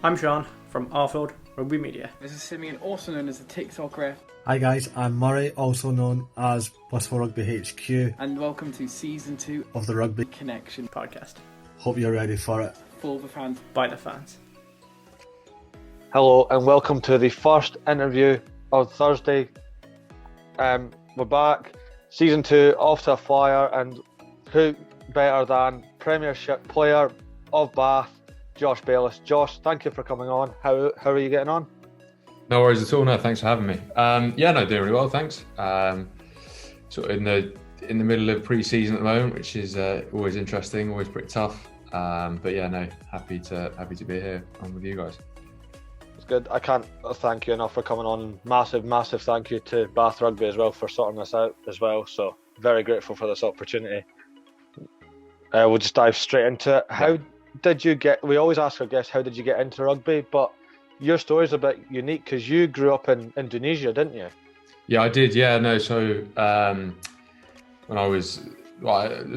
I'm Sean from Offload Rugby Media. This is Simeon, also known as the TikTok Ref. Hi guys, I'm Murray, also known as Blissful Rugby HQ. And welcome to Season 2 of the Rugby Connection podcast. Hope you're ready for it. For the fans. By the fans. Hello and welcome to the first interview of Thursday. We're back, Season 2, off to a flyer, and who better than Premiership player of Bath, Josh Bayliss. Josh, thank you for coming on. How are you getting on? No worries at all. No, thanks for having me. Doing really well, thanks. Sort of in the middle of pre-season at the moment, which is always interesting, always pretty tough. Happy to be here on with you guys. It's good. I can't thank you enough for coming on. Massive thank you to Bath Rugby as well for sorting this out as well. So very grateful for this opportunity. We'll just dive straight into it. How did you get? We always ask our guests, how did you get into rugby? But your story's a bit unique because you grew up in Indonesia, didn't you? Yeah, I did. Yeah, no. So when I was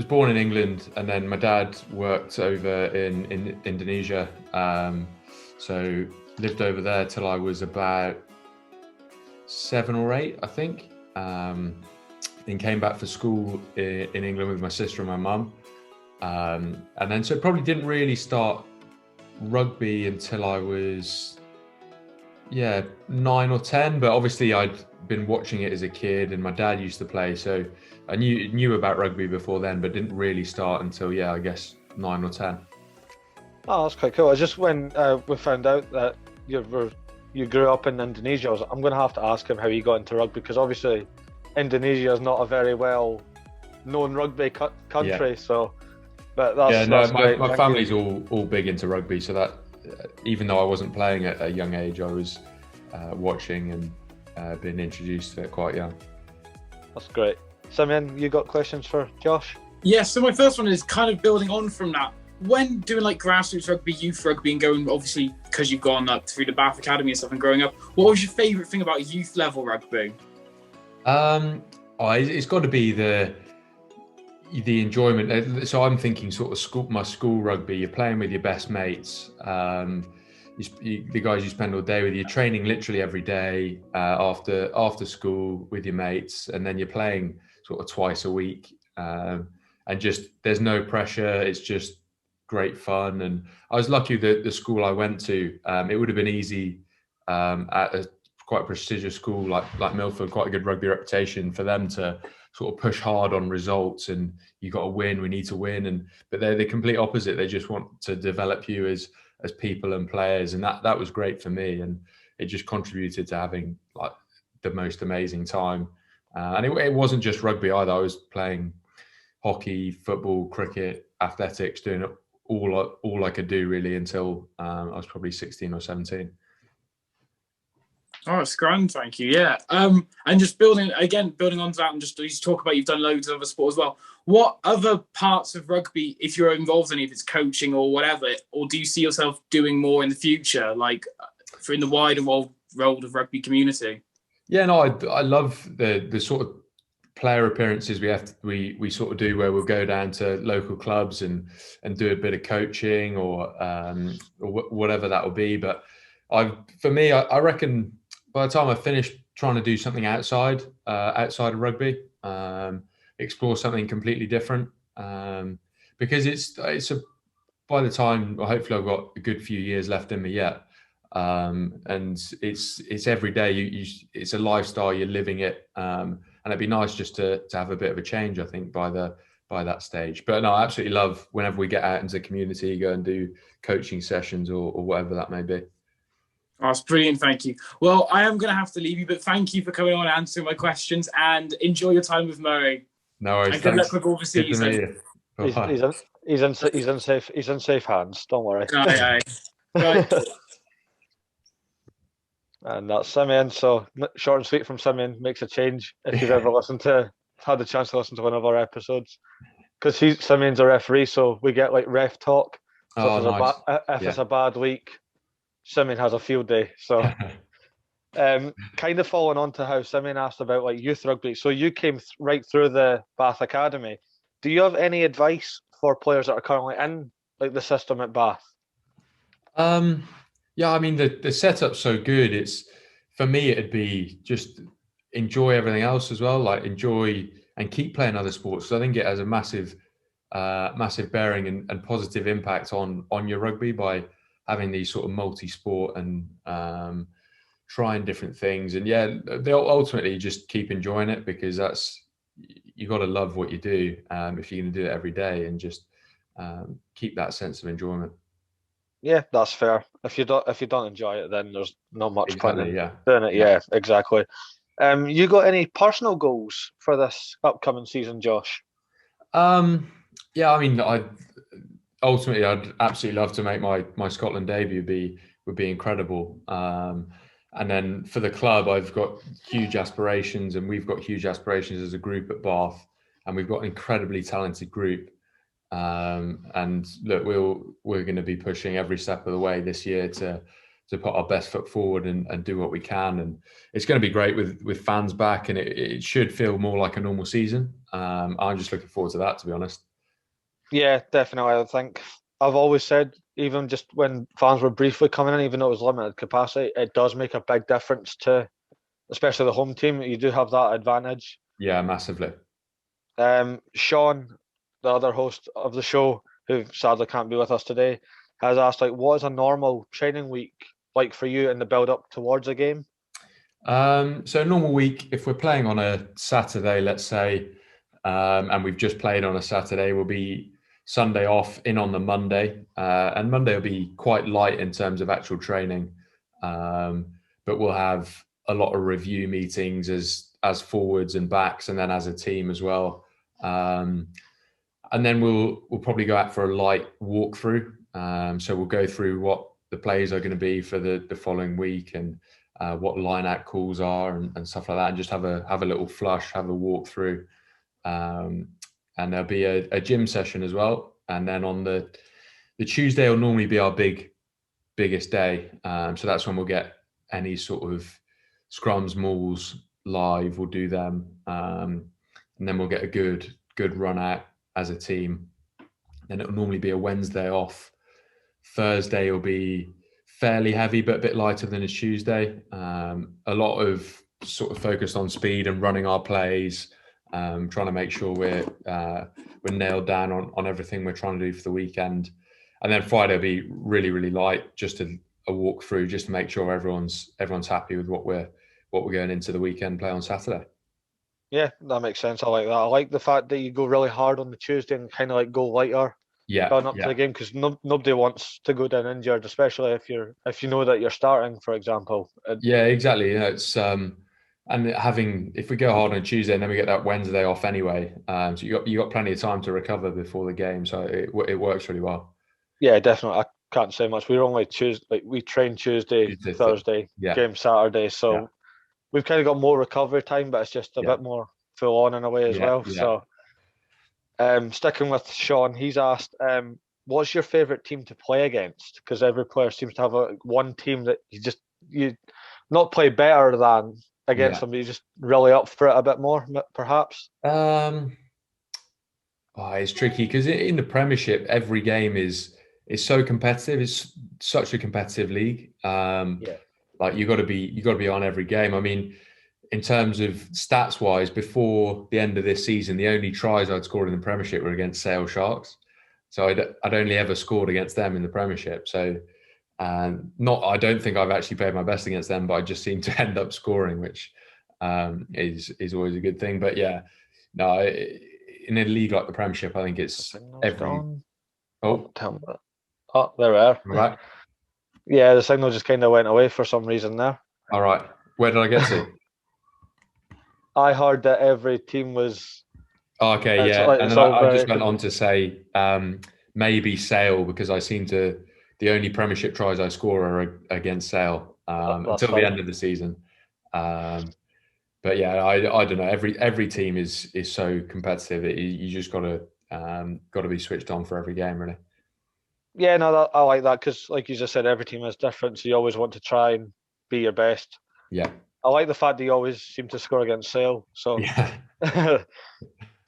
born in England, and then my dad worked over in Indonesia. So lived over there till I was about 7 or 8, I think. Then came back for school in England with my sister and my mum. And then so probably didn't really start rugby until I was 9 or 10, but obviously I'd been watching it as a kid and my dad used to play, so I knew about rugby before then, but didn't really start until I guess 9 or 10. Oh, that's quite cool. I just when we found out that you grew up in Indonesia, I'm going to have to ask him how he got into rugby, because obviously Indonesia is not a very well known rugby country. So but that's great. My family's all big into rugby, so that even though I wasn't playing at a young age, I was watching and being introduced to it quite young. That's great. Simeon, you got questions for Josh? Yeah, so my first one is kind of building on from that. When doing like grassroots rugby, youth rugby, and going, obviously, because you've gone up through the Bath Academy and stuff and growing up, what was your favourite thing about youth level rugby? It's got to be the enjoyment. So I'm thinking sort of my school rugby. You're playing with your best mates. The guys you spend all day with. You're training literally every day after school with your mates, and then you're playing sort of twice a week. And just there's no pressure. It's just great fun. And I was lucky that the school I went to, it would have been easy at a quite prestigious school like Milford, quite a good rugby reputation, for them to sort of push hard on results and you got to win, we need to win. But they're the complete opposite. They just want to develop you as people and players. And that was great for me. And it just contributed to having like the most amazing time. And it wasn't just rugby either. I was playing hockey, football, cricket, athletics, doing all I could do really until I was probably 16 or 17. Oh, it's grand, thank you. Yeah. And just building on to that, and just you talk about you've done loads of other sports as well. What other parts of rugby, if you're involved in any, if it's coaching or whatever, or do you see yourself doing more in the future, like in the wider world of rugby community? Yeah, no, I love the sort of player appearances we sort of do, where we'll go down to local clubs and do a bit of coaching or whatever that will be. But I reckon by the time I finish trying to do something outside of rugby, explore something completely different, because by the time, hopefully I've got a good few years left in me yet, and it's every day it's a lifestyle, you're living it, and it'd be nice just to have a bit of a change, I think, by that stage. But no, I absolutely love whenever we get out into the community, go and do coaching sessions or whatever that may be. Oh, that's brilliant, thank you. Well, I am going to have to leave you, but thank you for coming on and answering my questions, and enjoy your time with Murray. No worries. And good luck with all the season. He's in safe hands, don't worry. Aye. Right. And that's Simeon. So short and sweet from Simeon, makes a change. If you've ever had the chance to listen to one of our episodes, because Simeon's a referee, so we get like ref talk. So if it's a bad week, Simeon has a field day. So kind of following on to how Simeon asked about like youth rugby. So you came right through the Bath Academy. Do you have any advice for players that are currently in like the system at Bath? Yeah, I mean the setup's so good. It's for me, it'd be just enjoy everything else as well. Like enjoy and keep playing other sports. So I think it has a massive bearing and positive impact on your rugby by having these sort of multi-sport and trying different things. And yeah, they'll ultimately just keep enjoying it, because you got to love what you do if you're going to do it every day, and just keep that sense of enjoyment. Yeah, that's fair. If you don't enjoy it, then there's not much point Exactly. in Yeah. doing it. Yeah, exactly. You got any personal goals for this upcoming season, Josh? Yeah, I mean, I'd absolutely love to make my Scotland debut. Would be incredible. And then for the club, I've got huge aspirations, and we've got huge aspirations as a group at Bath, and we've got an incredibly talented group. And look, we're going to be pushing every step of the way this year to put our best foot forward and do what we can. And it's going to be great with fans back, and it should feel more like a normal season. I'm just looking forward to that, to be honest. Yeah, definitely. I think I've always said, even just when fans were briefly coming in, even though it was limited capacity, it does make a big difference to, especially the home team. You do have that advantage. Yeah, massively. Sean, the other host of the show, who sadly can't be with us today, has asked, like, what is a normal training week like for you in the build up towards a game? So a normal week, if we're playing on a Saturday, let's say, and we've just played on a Saturday, we'll be Sunday off, in on the Monday, and Monday will be quite light in terms of actual training, but we'll have a lot of review meetings as forwards and backs, and then as a team as well. And then we'll probably go out for a light walkthrough. So we'll go through what the plays are going to be for the following week, and what line out calls are and stuff like that, and just have a little flush, have a walkthrough. And there'll be a gym session as well. And then on the Tuesday will normally be our biggest day. So that's when we'll get any sort of scrums, mauls live. We'll do them, and then we'll get a good run out as a team. Then it'll normally be a Wednesday off. Thursday will be fairly heavy, but a bit lighter than a Tuesday. A lot of sort of focused on speed and running our plays, trying to make sure we're nailed down on everything we're trying to do for the weekend. And then Friday will be really, really light, just a walk through, just to make sure everyone's happy with what we're going into the weekend play on Saturday. Yeah, that makes sense. I like that. I like the fact that you go really hard on the Tuesday and kind of like go lighter going up to the game, because nobody wants to go down injured, especially if you know that you're starting, for example. Yeah, exactly. It's and if we go hard on Tuesday and then we get that Wednesday off anyway, so you got plenty of time to recover before the game, so it works really well. Yeah, definitely. I can't say much. We're only Tuesday, like we train Tuesday, Thursday, game Saturday, so we've kind of got more recovery time, but it's just a bit more full on in a way as well. Yeah. So, sticking with Sean, he's asked, what's your favourite team to play against? Because every player seems to have one team that you not play better than against them, but you just really up for it a bit more, perhaps. It's tricky because in the Premiership, every game is so competitive. It's such a competitive league. Like you got to be on every game. I mean, in terms of stats wise, before the end of this season, the only tries I'd scored in the Premiership were against Sale Sharks. So I'd only ever scored against them in the Premiership. So I don't think I've actually played my best against them, but I just seem to end up scoring, which is always a good thing. But yeah, no, in a league like the Premiership, I think it's every. Oh, tell me that. Oh, there we are. Right. Yeah, the signal just kind of went away for some reason there. All right. Where did I get to? I heard that every team was. Oh, okay, yeah. And then I just went on to say maybe Sale, because I seem to. The only Premiership tries I score are against Sale until the end of the season. But yeah, I don't know. Every team is so competitive that you just got to be switched on for every game, really. Yeah, no, I like that, because, like you just said, every team is different, so you always want to try and be your best. Yeah. I like the fact that you always seem to score against Sale. So yeah.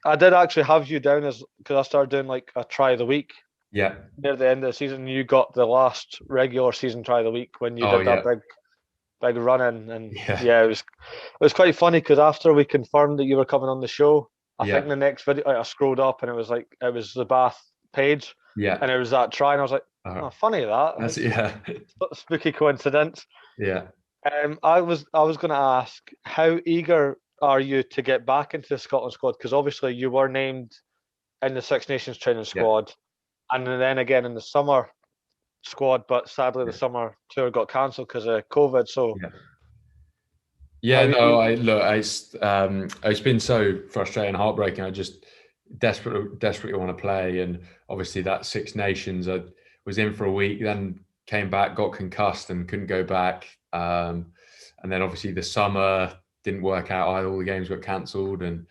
I did actually have you down as, because I started doing like a try of the week Yeah. near the end of the season, you got the last regular season try of the week when you Oh, did that yeah. big run in, and Yeah. it was quite funny because after we confirmed that you were coming on the show, I Yeah. think the next video, like, I scrolled up and it was the Bath page, Yeah. and it was that try, and I was like, oh, funny that, That's spooky coincidence. Yeah. I was going to ask, how eager are you to get back into the Scotland squad? Because obviously you were named in the Six Nations training squad, and then again in the summer squad, but sadly the summer tour got cancelled because of COVID. So it's been so frustrating, heartbreaking. I just desperately want to play, and obviously that Six Nations, I was in for a week, then came back, got concussed, and couldn't go back. And then obviously the summer didn't work out either. All the games got cancelled, and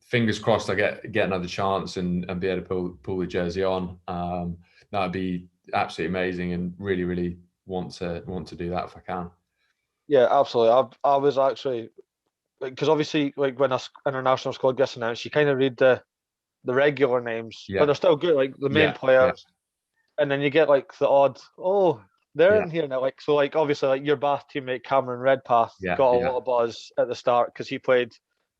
fingers crossed I get another chance and be able to pull the jersey on. That'd be absolutely amazing, and really want to do that if I can. Yeah, absolutely. I was actually, because obviously, like when a international squad gets announced, you kind of read the regular names, but they're still good, like the main players, and then you get like the odd, oh, they're in here now. Like, so, like obviously, like your Bath teammate Cameron Redpath got a lot of buzz at the start because he played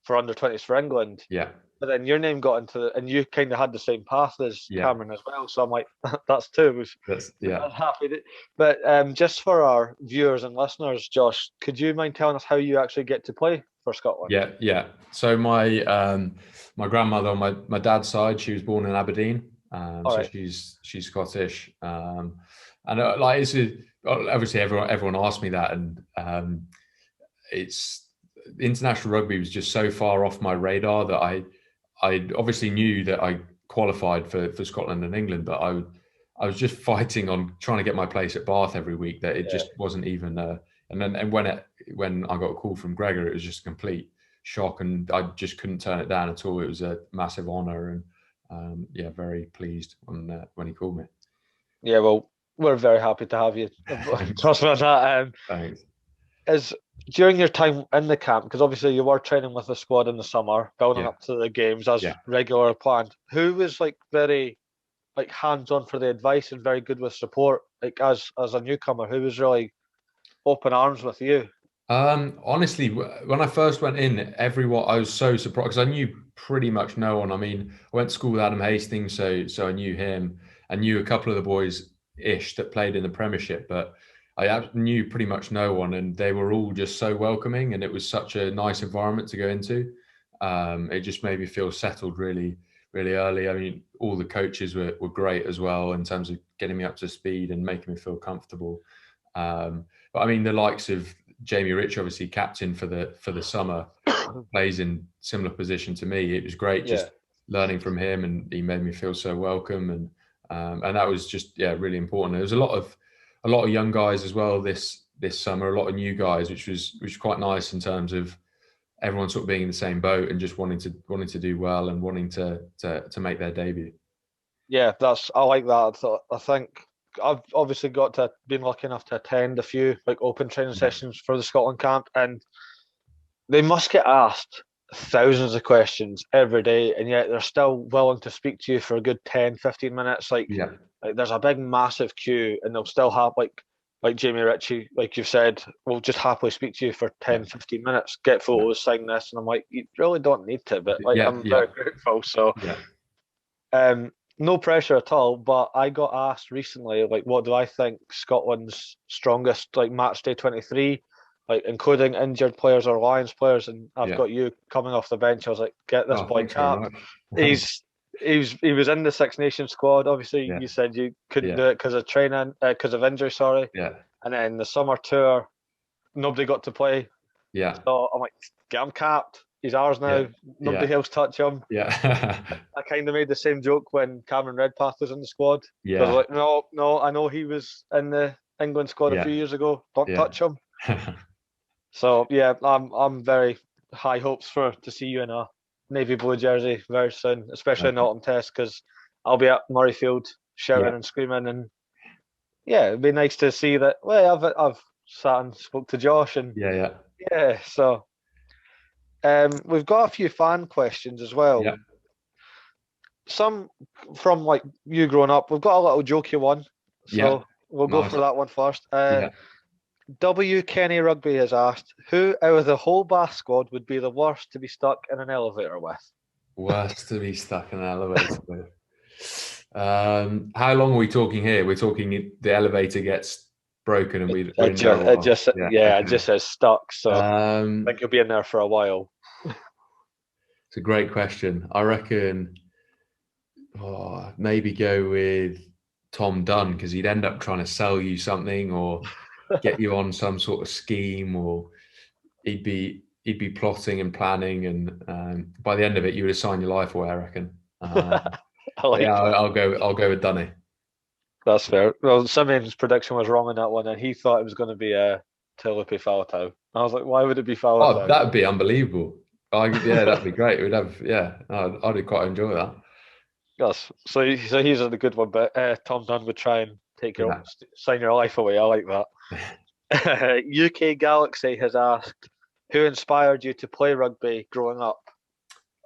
for under-20s for England. Yeah. But then your name got into and you kind of had the same path as Cameron as well. So I'm like, that's two. I'm happy. But just for our viewers and listeners, Josh, could you mind telling us how you actually get to play for Scotland? Yeah. So my grandmother on my dad's side, she was born in Aberdeen, so she's Scottish, and like obviously everyone asked me that, and it's international rugby was just so far off my radar that I obviously knew that I qualified for Scotland and England, but I was just fighting on trying to get my place at Bath every week, that it just wasn't even. And when I got a call from Gregor, it was just a complete shock, and I just couldn't turn it down at all. It was a massive honour, and very pleased when he called me. Yeah, well, we're very happy to have you. Trust me on that. Thanks. Is during your time in the camp, because obviously you were training with the squad in the summer, building up to the games as regular planned. Who was like very like hands-on for the advice and very good with support? Like as a newcomer, who was really open arms with you? Honestly, when I first went in, everyone, I was so surprised because I knew pretty much no one. I mean, I went to school with Adam Hastings, so I knew him. I knew a couple of the boys ish that played in the Premiership, but I knew pretty much no one, and they were all just so welcoming, and it was such a nice environment to go into. It just made me feel settled really early. I mean, all the coaches were great as well in terms of getting me up to speed and making me feel comfortable. But I mean, the likes of Jamie Rich, obviously captain for the summer, plays in similar position to me. It was great just learning from him, and he made me feel so welcome, and that was just really important. There was a lot of young guys as well this summer, a lot of new guys, which was quite nice in terms of everyone sort of being in the same boat and just wanting to do well and wanting to make their debut. Yeah, I like that. I think I've obviously been lucky enough to attend a few like open training sessions for the Scotland camp, and they must get asked thousands of questions every day, and yet they're still willing to speak to you for a good 10-15 minutes. Like there's a big massive queue, and they'll still have like Jamie Ritchie, like you've said, will just happily speak to you for 10-15 minutes, get photos, sign this, and I'm like, you really don't need to, but I'm very grateful. So no pressure at all, but I got asked recently, like, what do I think Scotland's strongest, like, match day 23, like, including injured players or Lions players, and I've got you coming off the bench. I was like, get this boy capped. He was in the Six Nations squad. Obviously, you said you couldn't do it because of training, because of injury, sorry. And then the summer tour, nobody got to play. So I'm like, get him capped. He's ours now. Nobody else touch him. I kind of made the same joke when Cameron Redpath was in the squad. I was like, no, I know he was in the England squad a few years ago. Don't touch him. So I'm very high hopes to see you in a navy blue jersey very soon, especially in the autumn test, because I'll be at Murrayfield shouting and screaming, and it'd be nice to see that. Well, I've sat and spoke to Josh, and so. We've got a few fan questions as well. some from like you growing up. We've got a little jokey one, so Yeah. we'll go Nice. for that one first. Yeah. W. Kenny Rugby has asked, who out of the whole Bath squad would be the worst to be stuck in an elevator with? Worst to be stuck in an elevator with. How long are we talking here? We're talking the elevator gets broken and we're in there a while. It just Okay. says stuck. So I Um, think you'll be in there for a while. it's a great question. I reckon maybe go with Tom Dunn, because he'd end up trying to sell you something or get you on some sort of scheme, or he'd be plotting and planning, and by the end of it, you would assign your life away, I reckon. I like Yeah, that. I'll go with Dunny. That's fair. Well, Simeon's prediction was wrong on that one, and he thought it was going to be a Telupi Faletau. I was like, why would it be Faletau? Oh, that'd be unbelievable. Yeah, that'd be great. We'd have, I'd quite enjoy that. Yes. So he's a good one, but Tom Dunn would try and sign your life away. I like that. UK Galaxy has asked, who inspired you to play rugby growing up?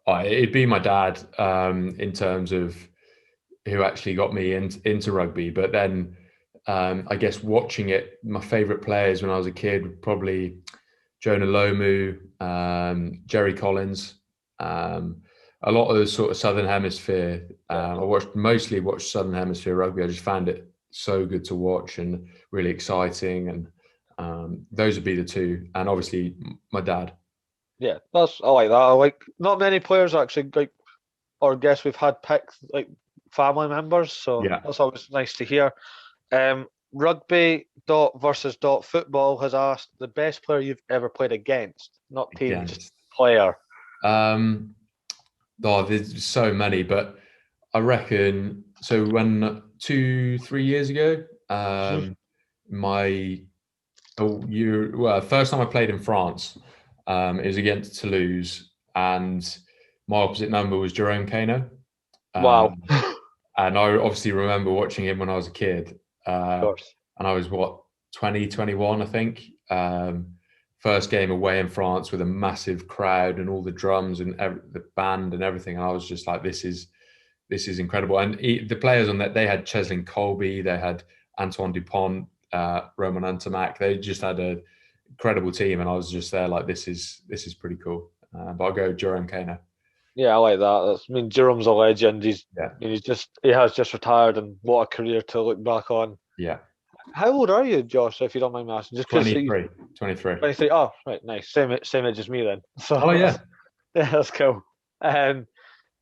It'd be my dad, in terms of who actually got me into rugby. But then I guess watching it, my favourite players when I was a kid were probably Jonah Lomu, Jerry Collins, a lot of the sort of Southern Hemisphere. I mostly watched Southern Hemisphere rugby. I just found it so good to watch and really exciting. And those would be the two. And obviously my dad. Yeah, I like that. I like, not many players actually like, or guess we've had picked like family members, so Yeah. that's always nice to hear. Rugby versus football has asked the best player you've ever played against, not team, just player. There's so many, but I reckon so. When 2-3 years ago, first time I played in France, it was against Toulouse, and my opposite number was Jerome Kano. Wow. And I obviously remember watching him when I was a kid. Of course. And I was 20, 21, I think. First game away in France with a massive crowd and all the drums and the band and everything. And I was just like, this is incredible. And the players on that, they had Cheslin Colby, they had Antoine Dupont, Roman Antamac. They just had an incredible team, and I was just there like, this is pretty cool. But I'll go Jerome Kano. Yeah, I like that. Jerome's a legend. He has just retired, and what a career to look back on. Yeah. How old are you, Josh, if you don't mind me asking? Just 23. 23. Oh, right, nice. Same age as me then. So, oh yeah. Yeah, that's cool. Have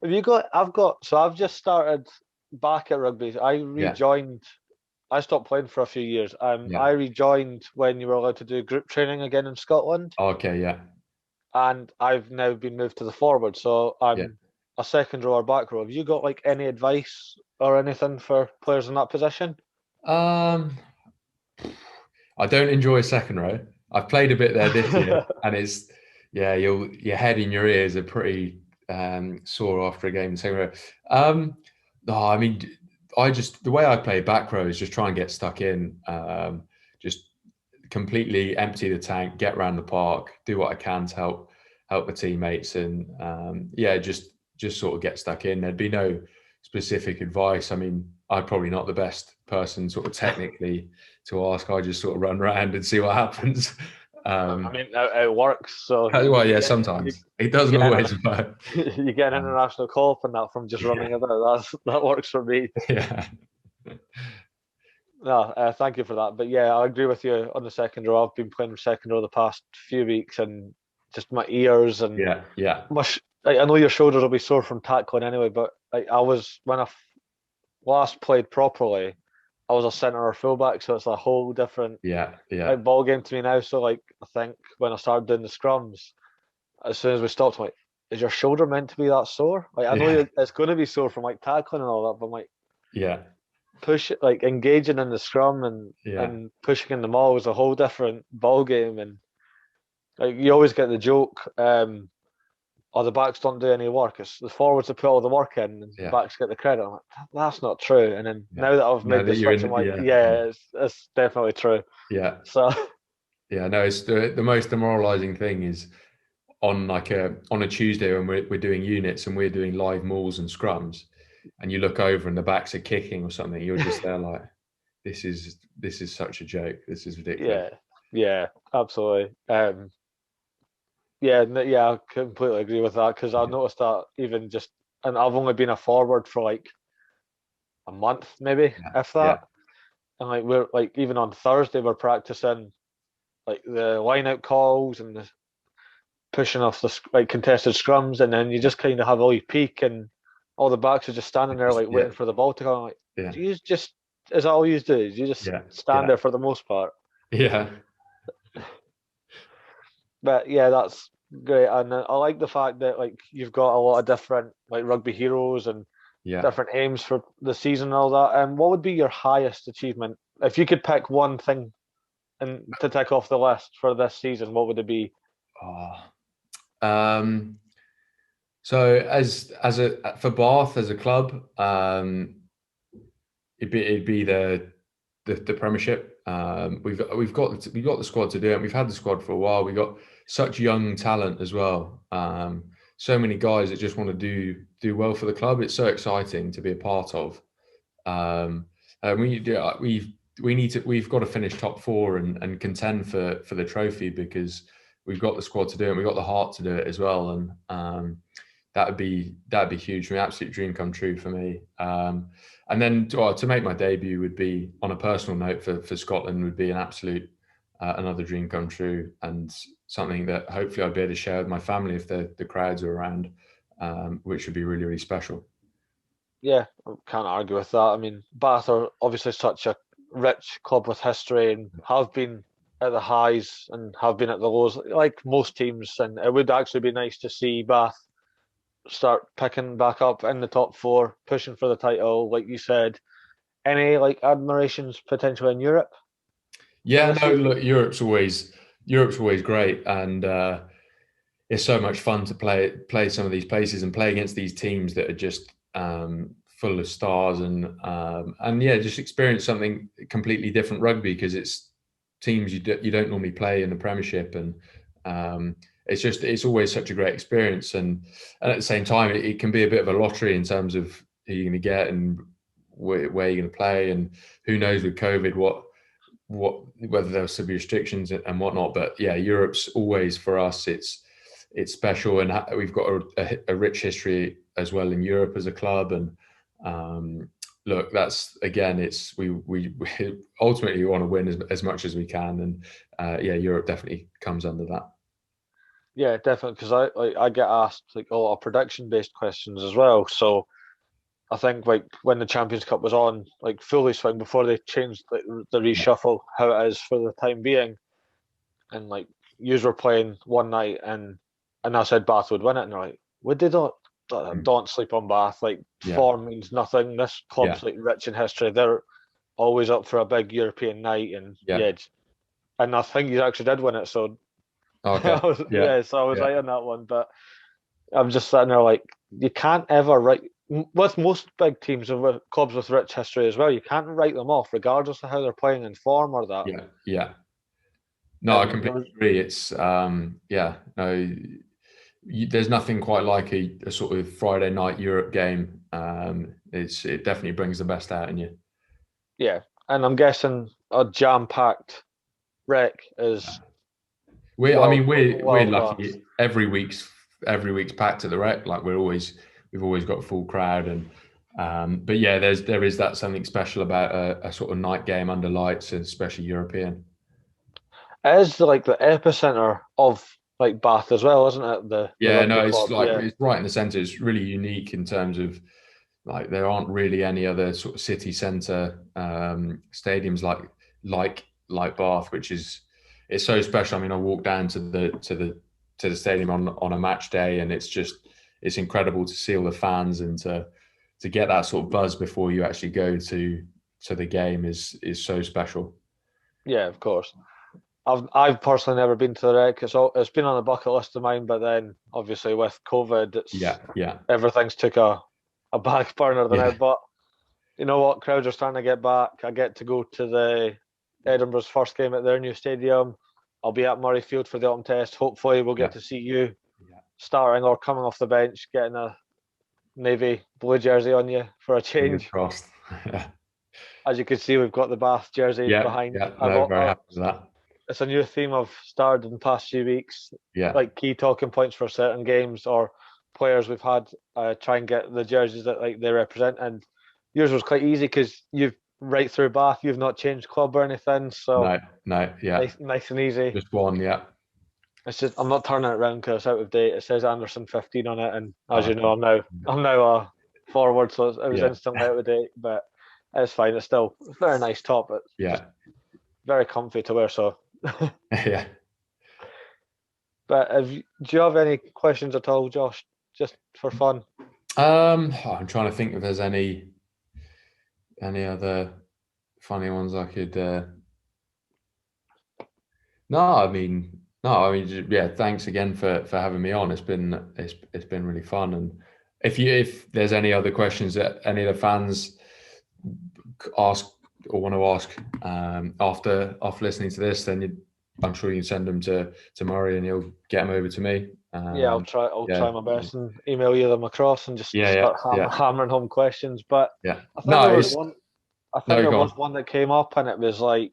you got? I've just started back at rugby. I rejoined. I stopped playing for a few years. I rejoined when you were allowed to do group training again in Scotland. Okay, yeah. And I've now been moved to the forward, so I'm a second row or back row. Have you got like any advice or anything for players in that position? I don't enjoy second row. I've played a bit there this year, and it's your head and your ears are pretty sore after a game in second row. I mean, the way I play back row is just try and get stuck in, just completely empty the tank, get around the park, do what I can to help the teammates, and just sort of get stuck in. There'd be no specific advice. I mean, I'm probably not the best person sort of technically to ask. I just sort of run around and see what happens. I mean, it works. So sometimes it doesn't always work. You get an international call from that from just running about. That works for me. Yeah. No, thank you for that. But yeah, I agree with you on the second row. I've been playing second row the past few weeks, and just my ears and I know your shoulders will be sore from tackling anyway. But when I last played properly, I was a centre or fullback, so it's a whole different ball game to me now. So I think when I started doing the scrums, as soon as we stopped, I'm like, is your shoulder meant to be that sore? I know it's going to be sore from tackling and all that, but engaging in the scrum and pushing in the maul was a whole different ball game. And you always get the joke, the backs don't do any work. It's the forwards that put all the work in, and the backs get the credit. I'm like, that's not true. And then now that I've made the switch, I'm like, it's definitely true. Yeah. So. Yeah, no, it's the most demoralising thing is on a Tuesday when we're doing units and we're doing live mauls and scrums. and you look over and the backs are kicking or something, you're just there like, this is such a joke. This is ridiculous. Yeah, absolutely. I completely agree with that, because I noticed that even just, and I've only been a forward for like a month, maybe, if that. And like we're like, even on Thursday we're practicing like the line out calls and the pushing off the like contested scrums, and then you just kind of have all you peek, and all the backs are just standing there like waiting for the ball to come. I'm like, do you just, is that all you do? You just stand there for the most part? Yeah. But yeah, that's great, and I like the fact that like you've got a lot of different like rugby heroes and different aims for the season and all that. And what would be your highest achievement if you could pick one thing and to tick off the list for this season? What would it be? So for Bath as a club, it'd be the Premiership. We've got the squad to do it. And we've had the squad for a while. We've got such young talent as well. So many guys that just want to do well for the club. It's so exciting to be a part of. We've got to finish top four and contend for the trophy, because we've got the squad to do it. And we've got the heart to do it as well. And that'd be huge. I mean, absolute dream come true for me. And then to make my debut would be, on a personal note, for Scotland, would be an absolute another dream come true, and something that hopefully I'd be able to share with my family if the crowds are around, which would be really, really special. Yeah, I can't argue with that. I mean, Bath are obviously such a rich club with history, and have been at the highs and have been at the lows, like most teams. And it would actually be nice to see Bath start picking back up in the top four, pushing for the title, like you said. Any like admirations potentially in Europe? Yeah, no, look, Europe's always great, and it's so much fun to play some of these places and play against these teams that are just full of stars, and just experience something completely different rugby, because it's teams you don't normally play in the Premiership, and it's always such a great experience, and at the same time it can be a bit of a lottery in terms of who you're going to get and where you're going to play, and who knows with COVID whether there will be restrictions and whatnot. But yeah, Europe's always, for us, it's special, and we've got a rich history as well in Europe as a club. And look, that's, again, it's we ultimately want to win as much as we can, and Europe definitely comes under that. Yeah, definitely, because I get asked like a lot of prediction based questions as well. So I think like when the Champions Cup was on, like fully swing, before they changed like the reshuffle how it is for the time being, and like yous were playing one night, and I said Bath would win it, and they're like, would they? Don't sleep on Bath. Like form means nothing. This club's like rich in history. They're always up for a big European night, and and I think you actually did win it. So okay. So I was right on that one. But I'm just sitting there like, you can't ever write, with most big teams and with clubs with rich history as well, you can't write them off regardless of how they're playing in form or that. No, I completely agree. It's there's nothing quite like a sort of Friday night Europe game. It definitely brings the best out in you. Yeah, and I'm guessing a jam-packed rec is. We're lucky. Every week's packed at the rec. Like we've always got a full crowd, and but yeah, there is that something special about a sort of night game under lights, and especially European. It is like the epicenter of like Bath as well, isn't it? It's right in the centre. It's really unique in terms of like there aren't really any other sort of city centre stadiums like Bath, which it's so special. I mean, I walked down to the stadium on a match day, and it's incredible to see all the fans, and to get that sort of buzz before you actually go to the game is so special. Yeah, of course. I've personally never been to the rec. It's been on the bucket list of mine, but then obviously with COVID, everything's took a back burner now. But you know what? Crowds are starting to get back. I get to go to the Edinburgh's first game at their new stadium. I'll be at Murrayfield for the autumn test. Hopefully, we'll get to see you starting or coming off the bench, getting a navy blue jersey on you for a Fingers change. crossed. As you can see, we've got the Bath jersey behind. Yeah, no, very happy with that. It's a new theme I've started in the past few weeks. Yeah, Like key talking points for certain games or players we've had. Try and get the jerseys that like they represent. And yours was quite easy because you've right through Bath. You've not changed club or anything. So no, yeah, nice and easy. just one, yeah. It's just I'm not turning it around because it's out of date. It says Anderson 15 on it, and as you Okay. know, I'm now a forward, so it was Yeah. instantly out of date. But it's fine. It's still a very nice top. It's just very comfy to wear. So Yeah. But do you have any questions at all, Josh? Just for fun. I'm trying to think if there's any other funny ones I could. Yeah. Thanks again for having me on. It's been really fun. And if there's any other questions that any of the fans ask or want to ask after listening to this, then I'm sure you can send them to Murray and he'll get them over to me. I'll try my best and email you them across and just start hammering home questions. But yeah, I think there was one that came up and it was like,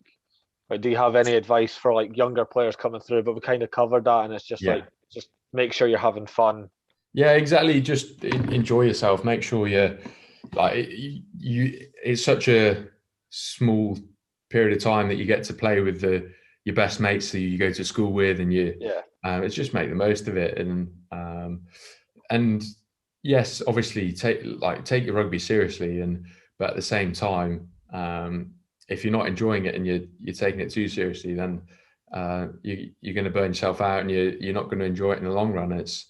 do you have any advice for like younger players coming through? But we kind of covered that, and it's just just make sure you're having fun. Yeah, exactly. Just enjoy yourself. Make sure you're like you. It's such a small period of time that you get to play with your best mates that you go to school with, and it's just make the most of it. And yes, obviously take your rugby seriously, but at the same time, if you're not enjoying it and you're taking it too seriously, then you're going to burn yourself out, and you're not going to enjoy it in the long run. That's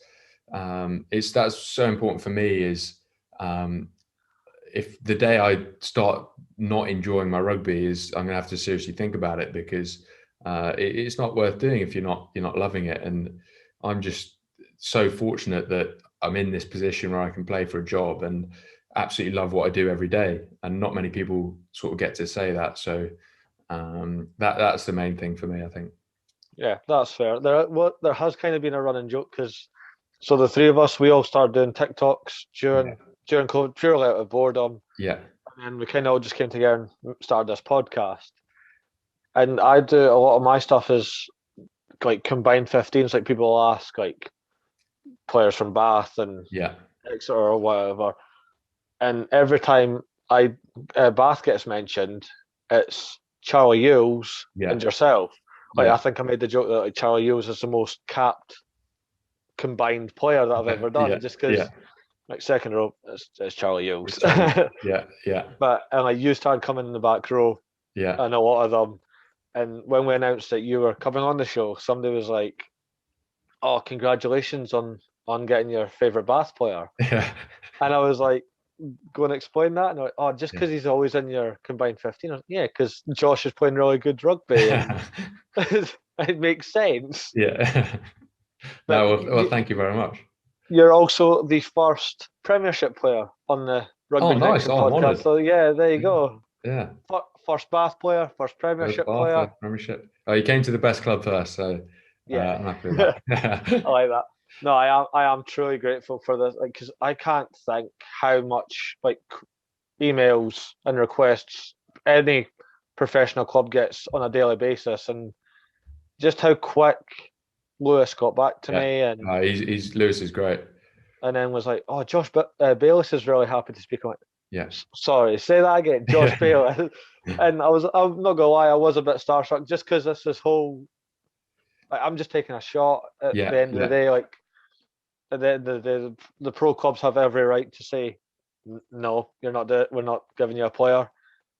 so important for me. Is if the day I start not enjoying my rugby, is I'm going to have to seriously think about it, because it's not worth doing if you're not loving it. And I'm just so fortunate that I'm in this position where I can play for a job and absolutely love what I do every day, and not many people sort of get to say that. So that's the main thing for me, I think. Yeah, that's fair. There has kind of been a running joke because the three of us, we all started doing TikToks during COVID, purely out of boredom. Yeah. And then we kind of all just came together and started this podcast. And I do a lot of my stuff is like combined 15s, like people will ask like players from Bath and Exeter or whatever. And every time Bath gets mentioned, it's Charlie Ewels and yourself. I think I made the joke that like Charlie Ewels is the most capped combined player that I've ever done, just because like second row is Charlie Ewels. But like you started coming in the back row, and a lot of them. And when we announced that you were coming on the show, somebody was like, "Oh, congratulations on getting your favourite Bath player." Yeah. And I was like, go and explain that. And like, just because he's always in your combined 15. Because Josh is playing really good rugby. And it makes sense. Yeah. Well, thank you very much. You're also the first Premiership player on the Rugby Connection podcast. So there you go. Yeah. First Bath player, first Premiership player. Premiership. Oh, you came to the best club first, so I'm happy with that. I like that. No, I am truly grateful for this, because I can't think how much like emails and requests any professional club gets on a daily basis, and just how quick Lewis got back to me. And Lewis is great. And then was like, "Oh, Josh, but Bayliss is really happy to speak on it." Yes. Sorry, say that again, Josh Bayliss. And I'm not gonna lie, I was a bit starstruck just because this whole. Like, I'm just taking a shot at the end of the day. Like, the pro clubs have every right to say, no, we're not giving you a player.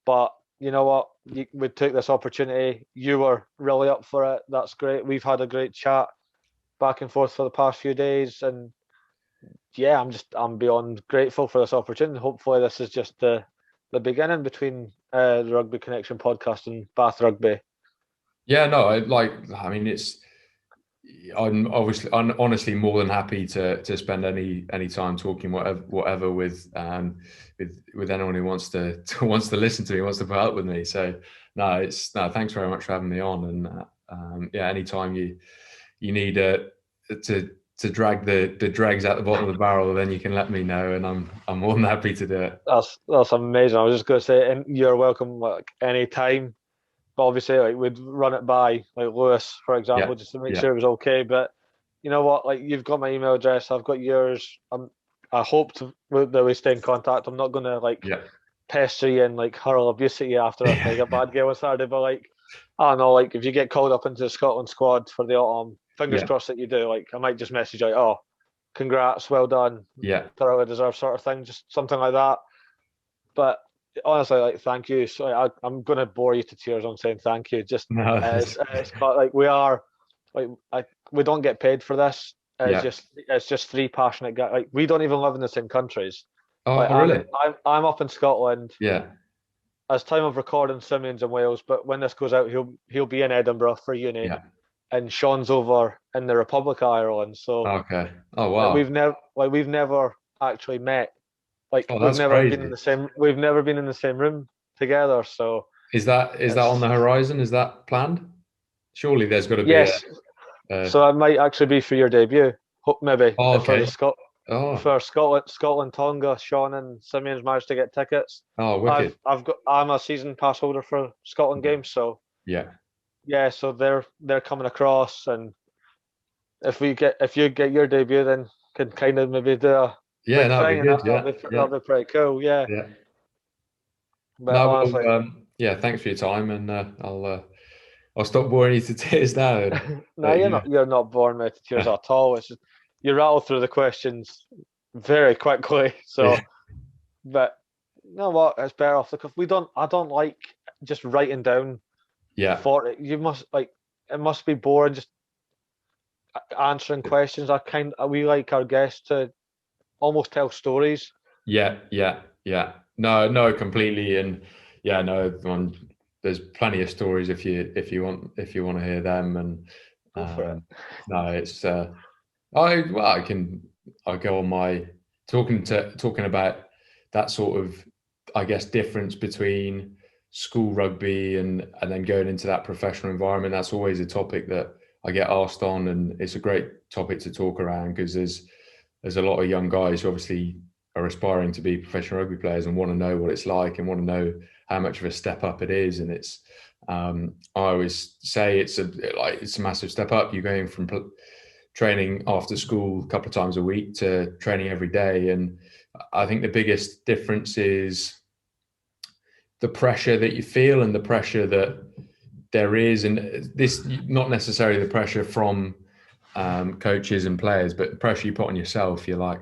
But you know what? We took this opportunity. You were really up for it. That's great. We've had a great chat back and forth for the past few days, and I'm beyond grateful for this opportunity. Hopefully, this is just the beginning between the Rugby Connection podcast and Bath Rugby. Yeah, no, I'm honestly more than happy to spend any time talking whatever with anyone who wants to listen to me, wants to put up with me. So thanks very much for having me on. And anytime you need to to drag the dregs out the bottom of the barrel, then you can let me know, and I'm more than happy to do it. That's amazing. I was just going to say, and you're welcome like any time. But obviously, like we'd run it by like Lewis, for example, just to make sure it was okay. But you know what? Like you've got my email address, I've got yours. I hope that we stay in contact. I'm not going to like pester you and like hurl abuse at you after like a bad game on Saturday. But like I don't know, like if you get called up into the Scotland squad for the autumn, fingers crossed that you do. Like I might just message you, like, oh, congrats, well done, thoroughly deserved sort of thing, just something like that. But honestly, like thank you. So I'm gonna bore you to tears on saying thank you. Just it's like we are like we don't get paid for this. It's just three passionate guys. Like we don't even live in the same countries. Oh, like, really? I'm up in Scotland. Yeah. As time of recording, Simeon's in Wales, but when this goes out, he'll be in Edinburgh for uni. Yeah. And Sean's over in the Republic of Ireland. So okay. Oh wow. We've never actually met. Like we've never been in the same. We've never been in the same room together. So is that on the horizon? Is that planned? Surely there's got to be. Yes. So it might actually be for your debut. Hope maybe. Oh, okay. For Scotland Tonga, Sean and Simeon's managed to get tickets. Oh, wicked. I'm a season pass holder for Scotland games, so yeah. So they're coming across, and if you get your debut, then can kind of maybe do a that'd be good. That'll be pretty cool. Yeah. Yeah. But honestly, thanks for your time, and I'll stop boring you to tears now. No, you're not boring me to tears at all. It's just you rattle through the questions very quickly. So, but you know what? It's better off because I don't like just writing down. Yeah. You must like it must be boring just answering questions. We like our guests to almost tell stories. Yeah. No, completely, and there's plenty of stories if you want to hear them, and no, it's I'll go on my talking about that sort of, I guess, difference between school rugby and then going into that professional environment. That's always a topic that I get asked on, and it's a great topic to talk around because there's a lot of young guys who obviously are aspiring to be professional rugby players and want to know what it's like and want to know how much of a step up it is. And it's I always say it's a massive step up. You're going from training after school a couple of times a week to training every day, and I think the biggest difference is the pressure that you feel and the pressure that there is, and this not necessarily the pressure from coaches and players, but the pressure you put on yourself. You're like,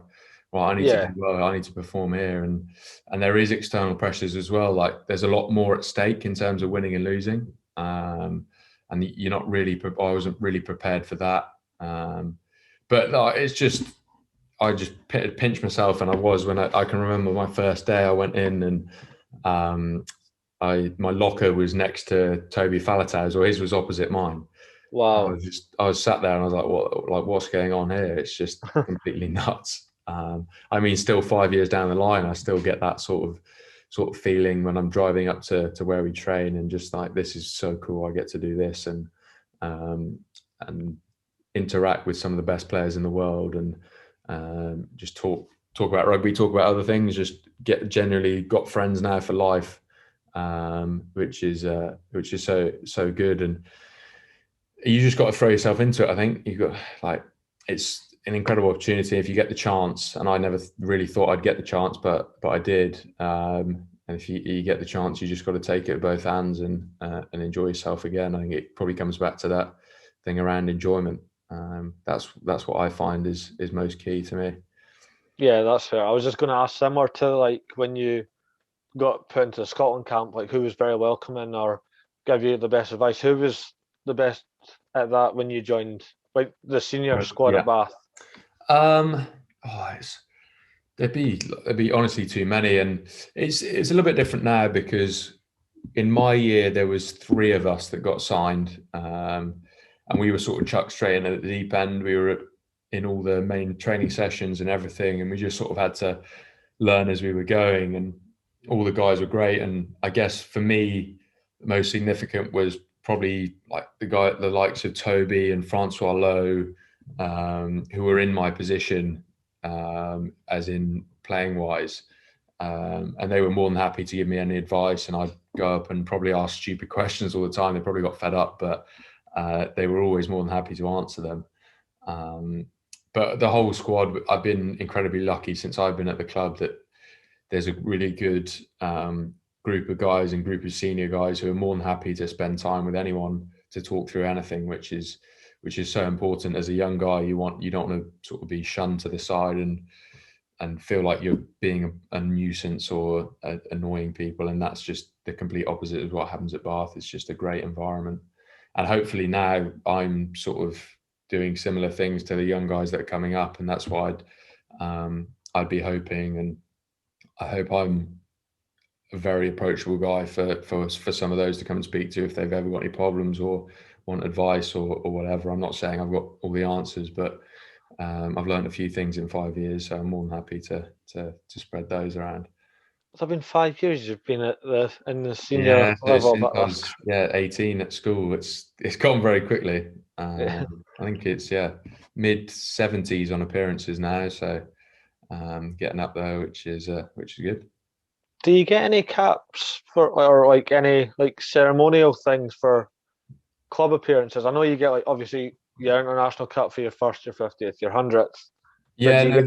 well, I need to do well, I need to perform here, and there is external pressures as well. Like there's a lot more at stake in terms of winning and losing, and you're not really. I wasn't really prepared for that, but it's just I just pinched myself, and I was when I can remember my first day. I went in and my locker was next to Toby Falatau's, or his was opposite mine. Wow! I was sat there and I was like, what's going on here? It's just completely nuts. I mean, still 5 years down the line, I still get that sort of feeling when I'm driving up to where we train, and just like, this is so cool. I get to do this and interact with some of the best players in the world, and just talk about rugby, talk about other things. Just generally got friends now for life, which is so good. And you just got to throw yourself into it. I think you've got it's an incredible opportunity if you get the chance, and I never really thought I'd get the chance, but I did. And if you get the chance, you just got to take it with both hands and enjoy yourself again. I think it probably comes back to that thing around enjoyment. That's what I find is most key to me. Yeah, that's fair. I was just going to ask, similar to like when you got put into the Scotland camp, like who was very welcoming or gave you the best advice? Who was the best at that when you joined, like the senior squad at Bath? There'd be honestly too many, and it's a little bit different now because in my year there was 3 of us that got signed, and we were sort of chucked straight in at the deep end. We were in all the main training sessions and everything, and we just sort of had to learn as we were going, and all the guys were great. And I guess for me, the most significant was probably like the likes of Toby and Francois Lowe, who were in my position, as in playing wise. And they were more than happy to give me any advice, and I'd go up and probably ask stupid questions all the time. They probably got fed up, but they were always more than happy to answer them. But the whole squad, I've been incredibly lucky since I've been at the club that there's a really good group of guys and group of senior guys who are more than happy to spend time with anyone to talk through anything, which is so important. As a young guy, you don't want to sort of be shunned to the side and feel like you're being a nuisance or annoying people. And that's just the complete opposite of what happens at Bath. It's just a great environment. And hopefully now I'm sort of doing similar things to the young guys that are coming up. And that's what I'd be hoping. And I hope I'm a very approachable guy for some of those to come and speak to if they've ever got any problems or want advice or whatever. I'm not saying I've got all the answers, but I've learned a few things in 5 years, so I'm more than happy to spread those around. It's been 5 years you've been in the senior level. Since I was 18 at school. It's gone very quickly. I think it's mid 70s on appearances now, so getting up there, which is good. Do you get any caps or like any like ceremonial things for club appearances? I know you get like obviously your international cap for your first, your 50th, your 100th. Yeah, no,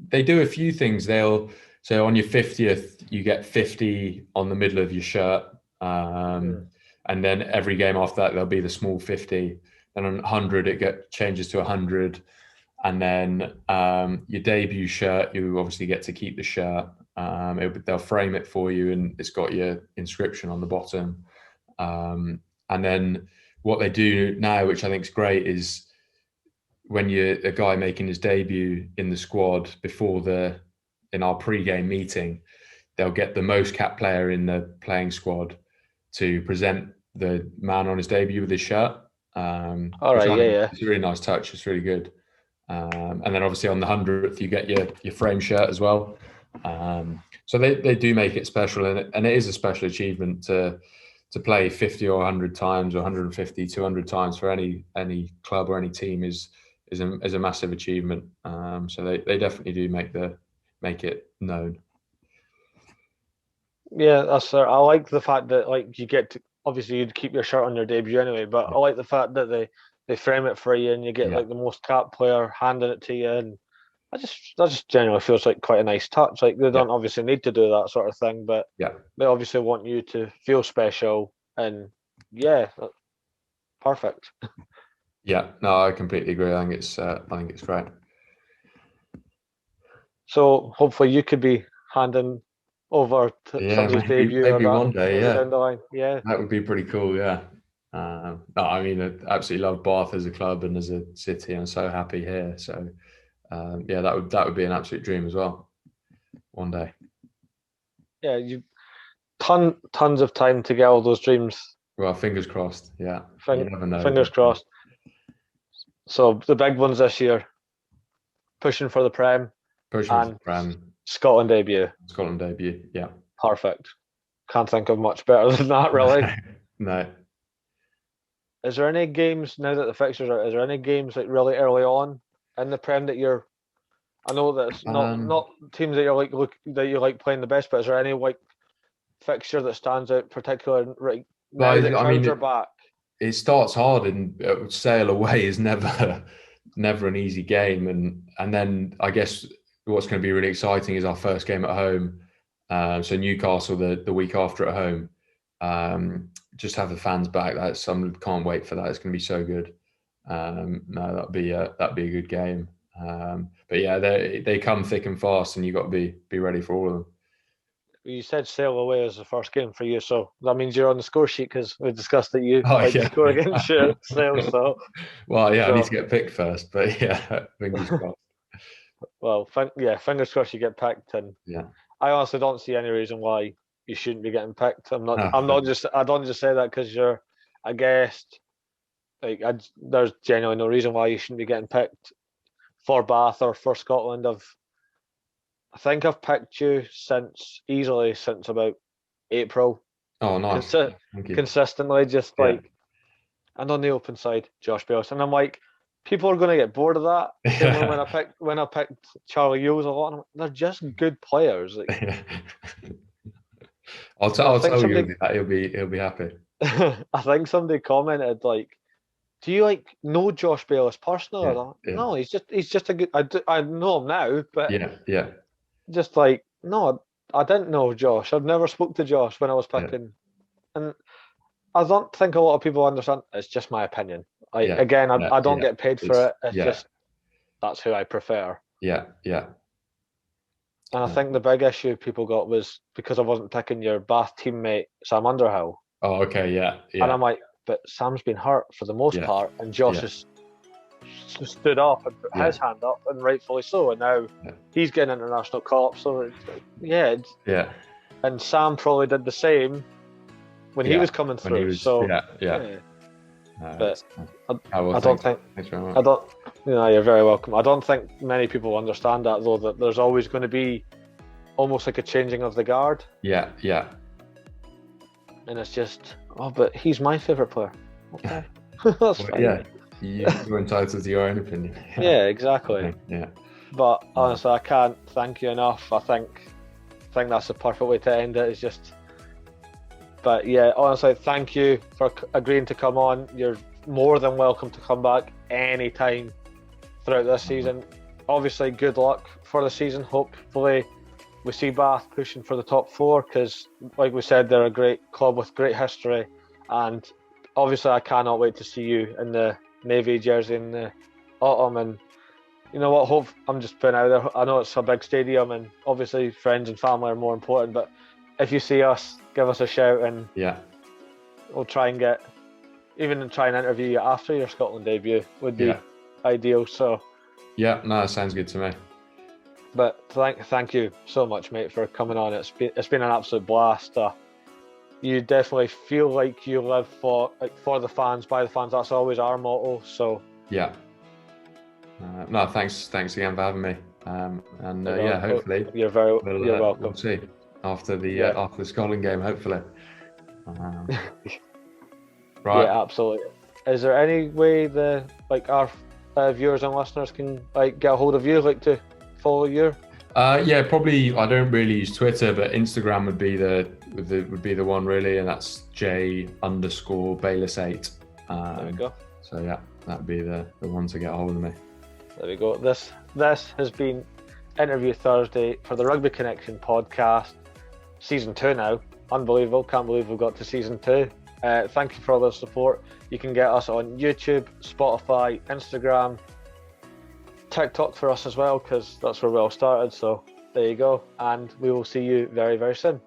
they do a few things. So on your 50th, you get 50 on the middle of your shirt. And then every game after that, there'll be the small 50. Then on 100, it changes to 100. And then your debut shirt, you obviously get to keep the shirt. They'll frame it for you, and it's got your inscription on the bottom. And then what they do now, which I think is great, is when you're a guy making his debut in the squad in our pre-game meeting, they'll get the most cap player in the playing squad to present the man on his debut with his shirt. All right, yeah. It's a really nice touch. It's really good. And then obviously on the 100th, you get your frame shirt as well. So they do make it special, and it is a special achievement to play 50 or 100 times or 150, 200 times for any club or any team is a massive achievement. So they definitely do make it known. Yeah, that's fair. I like the fact that like you get to, obviously you'd keep your shirt on your debut anyway, but I like the fact that they frame it for you and you get like the most cap player handing it to you, and that just generally feels like quite a nice touch. Like they don't obviously need to do that sort of thing, but they obviously want you to feel special, and perfect. Yeah, no, I completely agree. I think it's great. So hopefully you could be handing over to somebody's debut maybe one day, down the line. Yeah, that would be pretty cool. Yeah. No, I mean, I absolutely love Bath as a club and as a city. I'm so happy here. So that would be an absolute dream as well. One day. Yeah, you tons of time to get all those dreams. Well, fingers crossed. Yeah, you never know. Fingers crossed. So the big ones this year: pushing for the Prem. Scotland debut. Yeah. Perfect. Can't think of much better than that, really. No. Is there any games now that the fixtures are? Is there any games like really early on in the Prem that you're? I know that it's not teams that you like playing the best, but is there any like fixture that stands out particularly right now that crowds are back? It starts hard, and Sale away is never an easy game, and then I guess what's going to be really exciting is our first game at home. So Newcastle the week after at home. Just have the fans back. Can't wait for that. It's going to be so good. No, that'd be a good game. But yeah, they come thick and fast, and you've got to be ready for all of them. You said Sale away as the first game for you, so that means you're on the score sheet because we discussed that you to score against Sale. So, well, I need to get picked first, but fingers crossed. Well, fingers crossed you get picked, and I honestly don't see any reason why you shouldn't be getting picked. I don't just say that because you're a guest. Like, there's genuinely no reason why you shouldn't be getting picked for Bath or for Scotland. I think I've picked you since about April. Oh, nice. Thank you. Consistently, just like, and on the open side, Josh Bayliss. And I'm like, people are going to get bored of that. Same way when I picked Charlie Ewels a lot, and they're just good players. Like, I'll I think tell you that he'll be happy. I think somebody commented like, "Do you like know Josh Bayliss personally?" Yeah, I thought, yeah. no, he's just a good. I know him now, but Yeah. just like no, I didn't know Josh. I've never spoke to Josh when I was picking, and I don't think a lot of people understand. It's just my opinion. Like again, I don't get paid for it. It's just that's who I prefer. Yeah. And I think the big issue people got was because I wasn't picking your Bath teammate Sam Underhill. Oh, okay, yeah. And I'm like, but Sam's been hurt for the most part, and Josh has stood up and put his hand up, and rightfully so. And now he's getting international call-up. So and Sam probably did the same when he was coming through. But I don't think. Thanks very much. I don't. You're very welcome. I don't think many people understand that though. That there's always going to be almost like a changing of the guard. Yeah. And it's just, but he's my favourite player. Okay, that's fine. Yeah, you're entitled to your own opinion. Yeah, exactly. Yeah. But honestly, I can't thank you enough. I think that's the perfect way to end it. Is just. But yeah, honestly, thank you for agreeing to come on. You're more than welcome to come back anytime throughout this season. Obviously, good luck for the season. Hopefully, we see Bath pushing for the top 4 because, like we said, they're a great club with great history. And obviously, I cannot wait to see you in the Navy jersey in the autumn. And you know what? I'm just putting out there. I know it's a big stadium, and obviously, friends and family are more important. But if you see us, give us a shout, and we'll try and interview you after your Scotland debut would be ideal. So that sounds good to me. But thank you so much, mate, for coming on. It's been an absolute blast. You definitely feel like you live for the fans, by the fans. That's always our motto. So thanks again for having me. Hopefully you're welcome. We'll see after the Scotland game, hopefully. Right. Yeah, absolutely. Is there any way our viewers and listeners can get a hold of you, to follow you? Probably. I don't really use Twitter, but Instagram would be the one really, and that's J_Bayliss8. There we go. So that'd be the one to get a hold of me. There we go. This has been Interview Thursday for the Rugby Connection podcast, season 2 now. Unbelievable! Can't believe we've got to season 2. Thank you for all the support. You can get us on YouTube, Spotify, Instagram, TikTok for us as well, because that's where we all started. So there you go, and we will see you very, very soon.